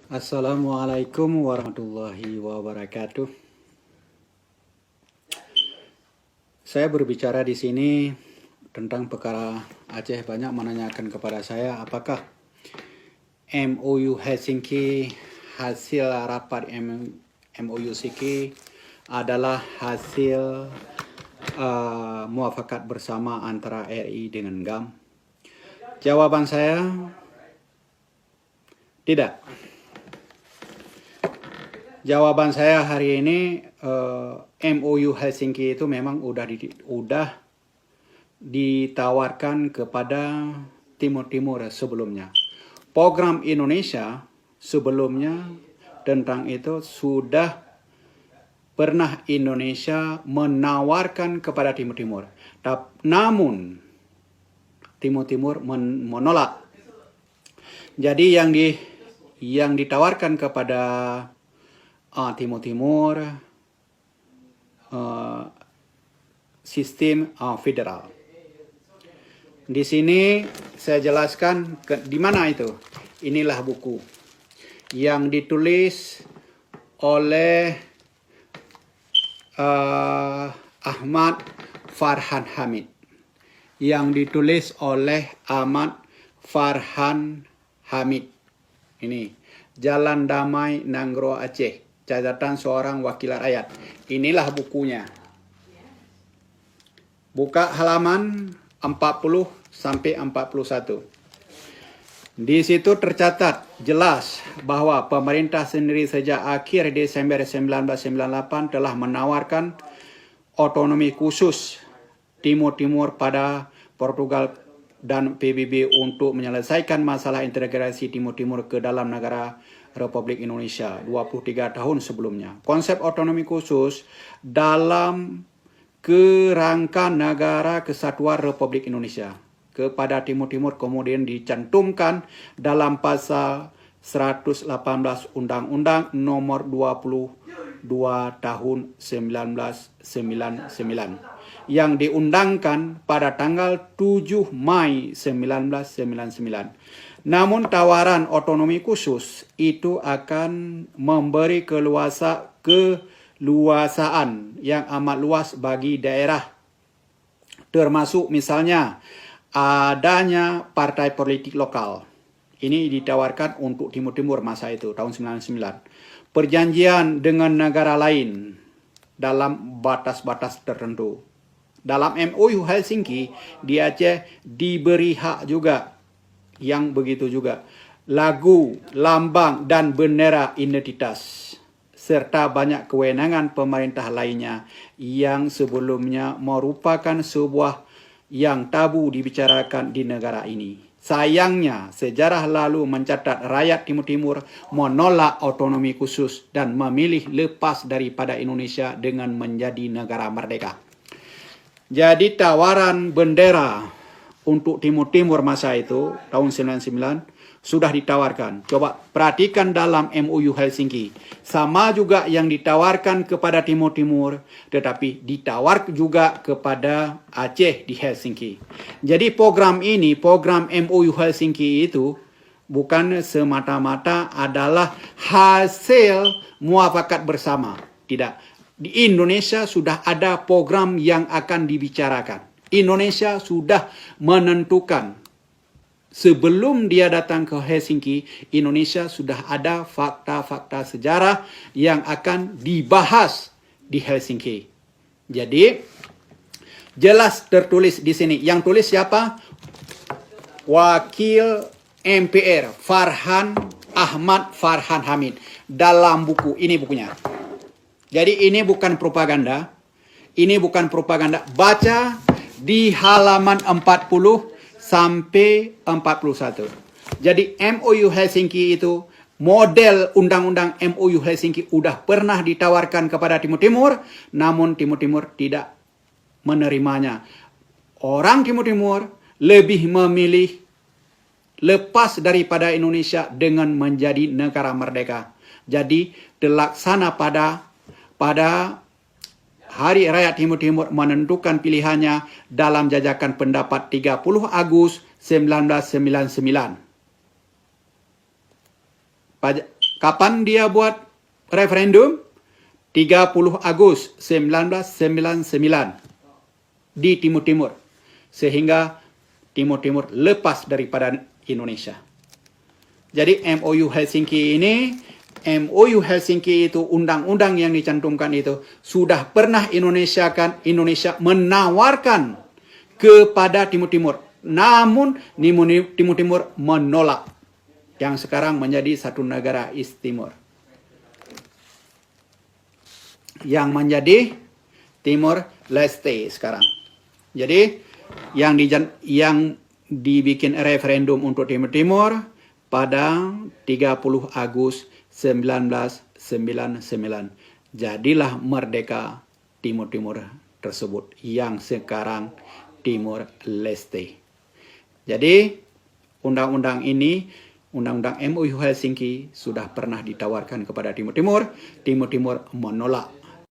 Assalamualaikum warahmatullahi wabarakatuh. Saya berbicara di sini tentang perkara Aceh banyak menanyakan kepada saya apakah MOU Helsinki hasil rapat MOU Helsinki adalah hasil muafakat bersama antara RI dengan GAM. Jawaban saya tidak. Jawaban saya hari ini MOU Helsinki itu memang udah ditawarkan kepada Timur sebelumnya. Program Indonesia sebelumnya tentang itu sudah pernah Indonesia menawarkan kepada Timur. Namun Timur menolak. Jadi yang ditawarkan kepada Timur sistem federal. Di sini saya jelaskan di mana itu. Inilah buku yang ditulis oleh Ahmad Farhan Hamid. Yang ditulis oleh Ahmad Farhan Hamid. Ini Jalan Damai Nanggro Aceh. Catatan seorang wakil rakyat. Inilah bukunya. Buka halaman 40 sampai 41. Di situ tercatat jelas bahwa pemerintah sendiri sejak akhir Desember 1998 telah menawarkan otonomi khusus Timur pada Portugal dan PBB untuk menyelesaikan masalah integrasi Timur ke dalam negara Republik Indonesia 23 tahun sebelumnya. Konsep otonomi khusus dalam kerangka negara kesatuan Republik Indonesia kepada Timur kemudian dicantumkan dalam pasal 118 Undang-Undang Nomor 22 Tahun 1999 yang diundangkan pada tanggal 7 Mei 1999. Namun tawaran otonomi khusus itu akan memberi keluasaan yang amat luas bagi daerah, termasuk misalnya adanya partai politik lokal. Ini ditawarkan untuk Timur masa itu, tahun 99. Perjanjian dengan negara lain dalam batas-batas tertentu. Dalam MOU Helsinki, di Aceh diberi hak juga yang begitu juga. Lagu, lambang, dan bendera identitas. Serta banyak kewenangan pemerintah lainnya yang sebelumnya merupakan sebuah yang tabu dibicarakan di negara ini. Sayangnya, sejarah lalu mencatat rakyat Timur menolak otonomi khusus dan memilih lepas daripada Indonesia dengan menjadi negara merdeka. Jadi tawaran bendera untuk Timur masa itu, tahun 99, sudah ditawarkan. Coba perhatikan dalam MOU Helsinki. Sama juga yang ditawarkan kepada Timur, tetapi ditawarkan juga kepada Aceh di Helsinki. Jadi program MOU Helsinki itu bukan semata-mata adalah hasil muafakat bersama. Tidak. Di Indonesia sudah ada program yang akan dibicarakan. Indonesia sudah menentukan sebelum dia datang ke Helsinki, Indonesia sudah ada fakta-fakta sejarah yang akan dibahas di Helsinki. Jadi jelas tertulis di sini. Yang tulis siapa? Wakil MPR Ahmad Farhan Hamid dalam buku ini, bukunya. Jadi ini bukan propaganda. Ini bukan propaganda. Baca di halaman 40 sampai 41. Jadi MOU Helsinki itu, model undang-undang MOU Helsinki udah pernah ditawarkan kepada Timur, namun Timur tidak menerimanya. Orang Timur lebih memilih lepas daripada Indonesia dengan menjadi negara merdeka. Jadi terlaksana pada Hari Raya Timur menentukan pilihannya dalam jajakan pendapat 30 Agustus 1999. Kapan dia buat referendum? 30 Agustus 1999 di Timur Timur. Sehingga Timur Timur lepas daripada Indonesia. Jadi MOU Helsinki ini, MOU Helsinki itu, undang-undang yang dicantumkan itu, sudah pernah Indonesia menawarkan kepada Timur Timur. Namun Timur Timur menolak. Yang sekarang menjadi satu negara East Timur. Yang menjadi Timor Leste sekarang. Jadi yang dibikin referendum untuk Timur Timur pada 30 Agustus 1999. Jadilah merdeka Timur Timur tersebut yang sekarang Timor Leste. Jadi undang-undang ini, undang-undang MOU Helsinki sudah pernah ditawarkan kepada Timur Timur. Timur Timur menolak.